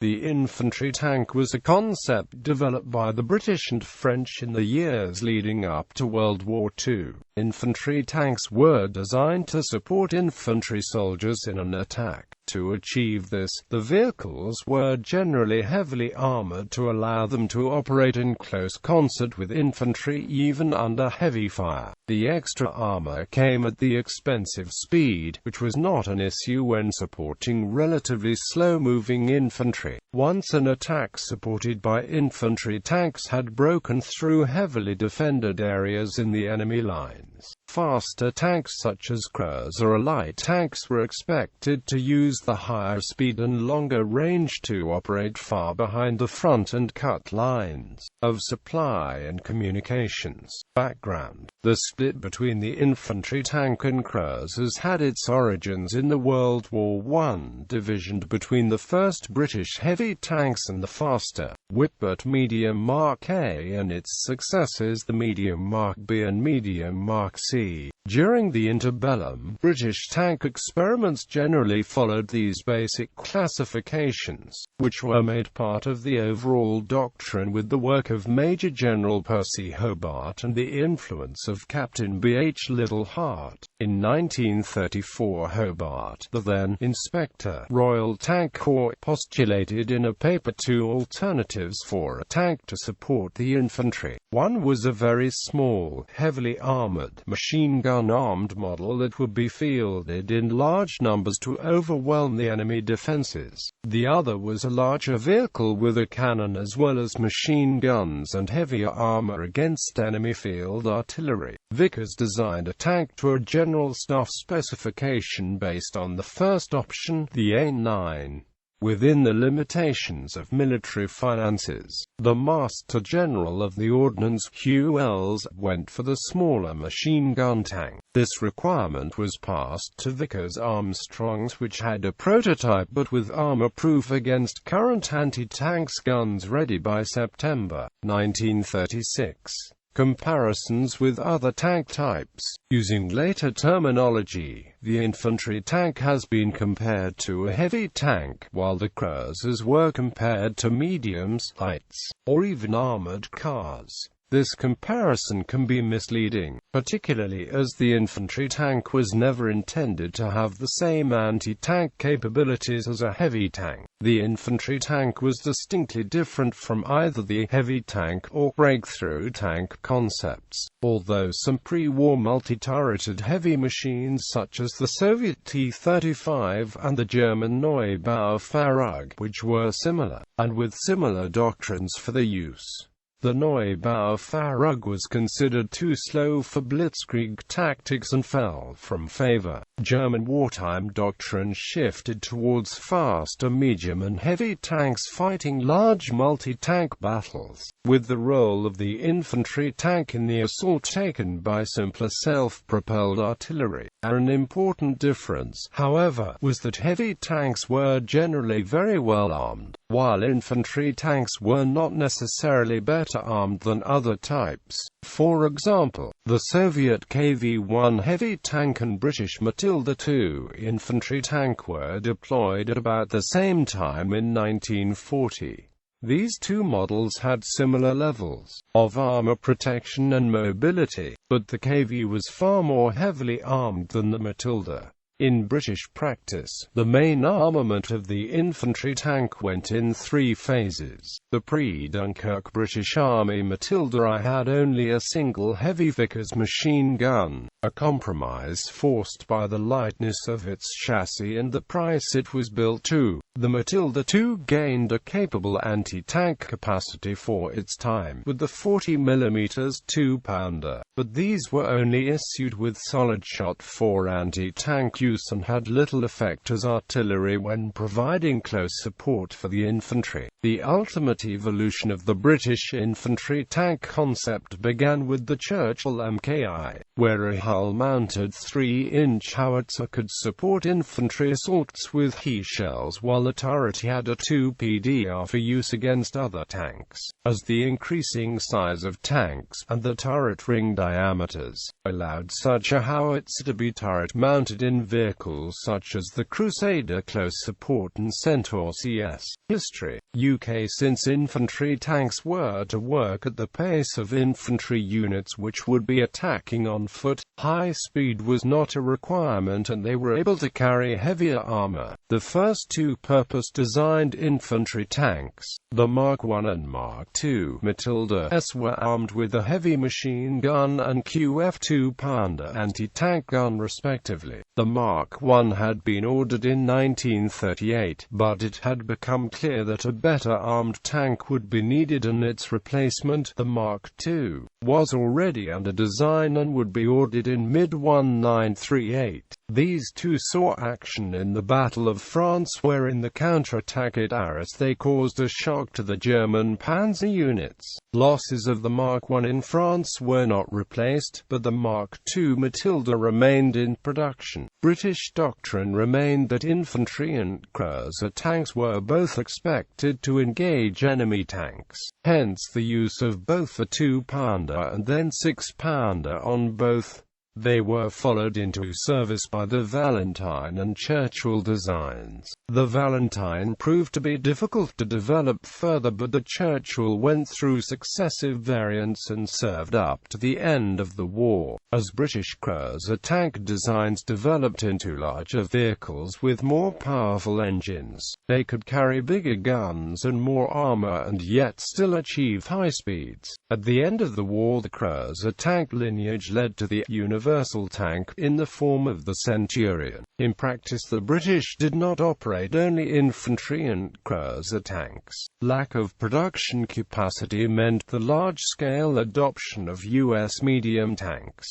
The infantry tank was a concept developed by the British and French in the years leading up to World War II. Infantry tanks were designed to support infantry soldiers in an attack. To achieve this, the vehicles were generally heavily armored to allow them to operate in close concert with infantry even under heavy fire. The extra armor came at the expense of speed, which was not an issue when supporting relatively slow-moving infantry. Once an attack supported by infantry tanks had broken through heavily defended areas in the enemy lines, faster tanks such as Crews or light tanks were expected to use the higher speed and longer range to operate far behind the front and cut lines of supply and communications. Background: the split between the infantry tank and Crews had its origins in the World War I division between the first British heavy tanks and the faster, Whitbert Medium Mark A and its successors the Medium Mark B and Medium Mark C. During the interbellum, British tank experiments generally followed these basic classifications, which were made part of the overall doctrine with the work of Major General Percy Hobart and the influence of Captain B. H. Littleheart. In 1934, Hobart, the then Inspector, Royal Tank Corps, postulated in a paper two alternatives for a tank to support the infantry. One was a very small, heavily armored, machine-gun-armed model that would be fielded in large numbers to overwhelm the enemy defenses. The other was a larger vehicle with a cannon as well as machine guns and heavier armor against enemy field artillery. Vickers designed a tank to a General Staff specification based on the first option, the A9. Within the limitations of military finances, the Master General of the Ordnance, Hugh Wells, went for the smaller machine-gun tank. This requirement was passed to Vickers Armstrongs, which had a prototype but with armor-proof against current anti-tanks guns ready by September 1936. Comparisons with other tank types. Using later terminology, the infantry tank has been compared to a heavy tank, while the Cruisers were compared to mediums, lights, or even armored cars. This comparison can be misleading, particularly as the infantry tank was never intended to have the same anti-tank capabilities as a heavy tank. The infantry tank was distinctly different from either the heavy tank or breakthrough tank concepts, although some pre-war multi-turreted heavy machines such as the Soviet T-35 and the German Neubau Farug, which were similar, and with similar doctrines for the use. The Neubau Farug was considered too slow for blitzkrieg tactics and fell from favor. German wartime doctrine shifted towards faster medium and heavy tanks fighting large multi-tank battles, with the role of the infantry tank in the assault taken by simpler self-propelled artillery. An important difference, however, was that heavy tanks were generally very well armed, while infantry tanks were not necessarily better armed than other types. For example, the Soviet KV-1 heavy tank and British Matilda-II infantry tank were deployed at about the same time in 1940. These two models had similar levels of armor protection and mobility, but the KV was far more heavily armed than the Matilda. In British practice, the main armament of the infantry tank went in three phases. The pre-Dunkirk British Army Matilda I had only a single heavy Vickers machine gun, a compromise forced by the lightness of its chassis and the price it was built to. The Matilda II gained a capable anti-tank capacity for its time, with the 40mm 2-pounder, but these were only issued with solid-shot for anti-tank use and had little effect as artillery when providing close support for the infantry. The ultimate evolution of the British infantry tank concept began with the Churchill Mki, where a hull-mounted 3-inch howitzer could support infantry assaults with He shells, while the turret had a 2 PDR for use against other tanks. As the increasing size of tanks and the turret ring diameters allowed such a howitzer to be turret-mounted in vehicles such as the Crusader Close Support and Centaur CS. History. UK. Since infantry tanks were to work at the pace of infantry units which would be attacking on foot, high speed was not a requirement and they were able to carry heavier armour. The first two purpose-designed infantry tanks, the Mark I and Mark II Matilda-S, were armed with a heavy machine gun and QF 2-pounder anti-tank gun respectively. The Mark I had been ordered in 1938, but it had become clear that a better armed tank would be needed and its replacement, the Mark II, was already under design and would be ordered in mid-1938. These two saw action in the Battle of France, where in the counterattack at Arras they caused a shock to the German panzer units. Losses of the Mark I in France were not replaced, but the Mark II Matilda remained in production. British doctrine remained that infantry and cruiser tanks were both expected to engage enemy tanks, hence the use of both the 2-pounder and then 6-pounder on both. They were followed into service by the Valentine and Churchill designs. The Valentine proved to be difficult to develop further, but the Churchill went through successive variants and served up to the end of the war. As British cruiser tank designs developed into larger vehicles with more powerful engines, they could carry bigger guns and more armour and yet still achieve high speeds. At the end of the war, the cruiser tank lineage led to the universal tank, in the form of the Centurion. In practice, the British did not operate only infantry and cruiser tanks. Lack of production capacity meant the large-scale adoption of U.S. medium tanks.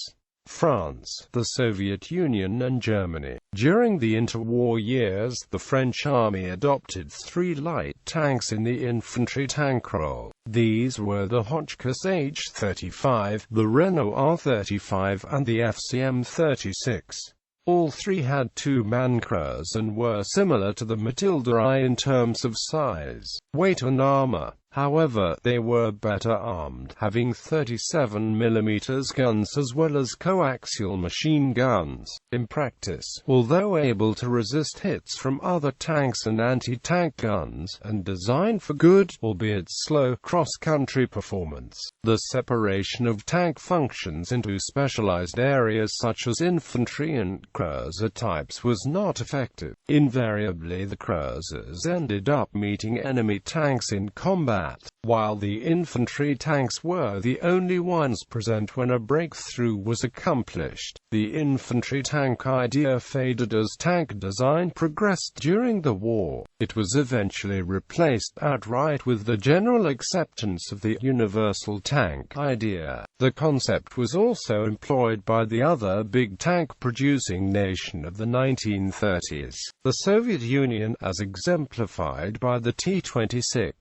France, the Soviet Union and Germany. During the interwar years, the French army adopted 3 light tanks in the infantry tank role. These were the Hotchkiss H-35, the Renault R-35 and the FCM-36. All 3 had 2-man crews and were similar to the Matilda I in terms of size, weight and armour. However, they were better armed, having 37mm guns as well as coaxial machine guns. In practice, although able to resist hits from other tanks and anti-tank guns, and designed for good, albeit slow, cross-country performance, the separation of tank functions into specialized areas such as infantry and cruiser types was not effective. Invariably, the cruisers ended up meeting enemy tanks in combat, while the infantry tanks were the only ones present when a breakthrough was accomplished. The infantry tank idea faded as tank design progressed during the war. It was eventually replaced outright with the general acceptance of the universal tank idea. The concept was also employed by the other big tank-producing nation of the 1930s, the Soviet Union, as exemplified by the T-26.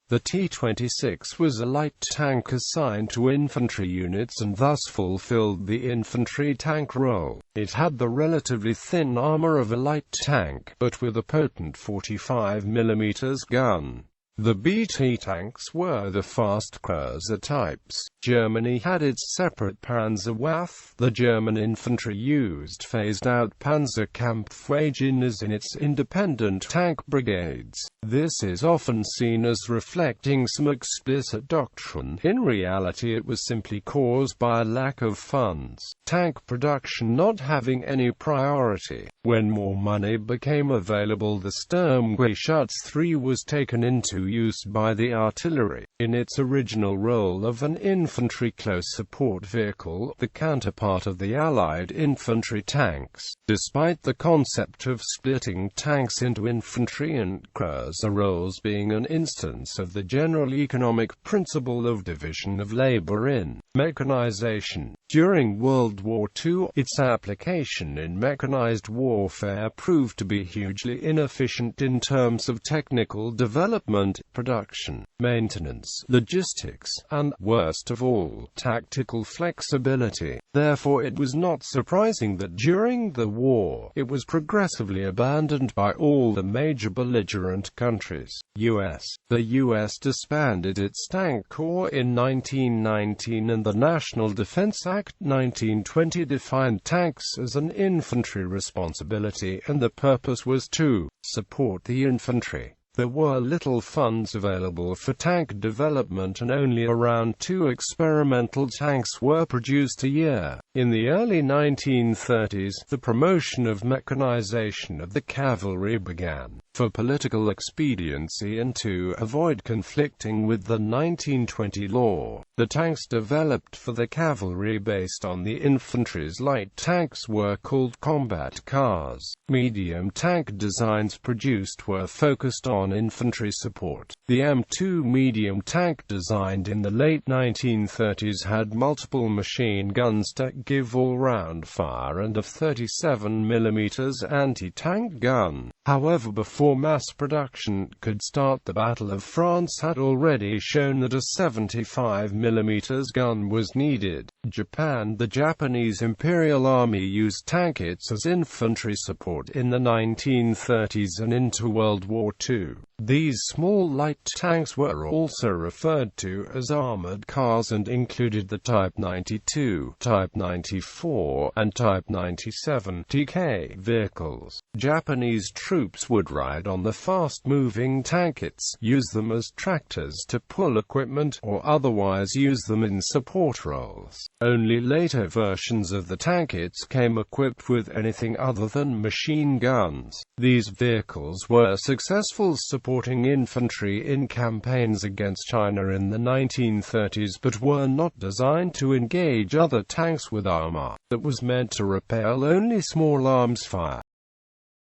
The T-26 was a light tank assigned to infantry units and thus fulfilled the infantry tank role. It had the relatively thin armor of a light tank, but with a potent 45mm gun. The BT tanks were the fast cruiser types. Germany had its separate Panzerwaffe. The German infantry used phased-out Panzerkampfwagen in its independent tank brigades. This is often seen as reflecting some explicit doctrine. In reality, it was simply caused by a lack of funds, tank production not having any priority. When more money became available, the Sturmgeschütz III was taken into use by the artillery. In its original role of an infantry close support vehicle, the counterpart of the Allied infantry tanks. Despite the concept of splitting tanks into infantry and cruiser roles being an instance of the general economic principle of division of labor in mechanization, during World War II, its application in mechanized warfare proved to be hugely inefficient in terms of technical development development, production, maintenance, logistics, and, worst of all, tactical flexibility. Therefore it was not surprising that during the war, it was progressively abandoned by all the major belligerent countries. The U.S. disbanded its tank corps in 1919, and the National Defense Act 1920 defined tanks as an infantry responsibility, and the purpose was to support the infantry. There were little funds available for tank development, and only around 2 experimental tanks were produced a year. In the early 1930s, the promotion of mechanization of the cavalry began. For political expediency and to avoid conflicting with the 1920 law, the tanks developed for the cavalry based on the infantry's light tanks were called combat cars. Medium tank designs produced were focused on infantry support. The M2 medium tank designed in the late 1930s had multiple machine guns to give all-round fire and a 37mm anti-tank gun. However, before mass production could start, the Battle of France had already shown that a 75mm gun was needed. Japan. The Japanese Imperial Army used tankets as infantry support in the 1930s and into World War II. These small light tanks were also referred to as armored cars and included the Type 92, Type 94, and Type 97 (TK) vehicles. Japanese troops would ride on the fast-moving tankets, use them as tractors to pull equipment, or otherwise use them in support roles. Only later versions of the tankets came equipped with anything other than machine guns. These vehicles were successful supporting infantry in campaigns against China in the 1930s, but were not designed to engage other tanks with armor that was meant to repel only small arms fire.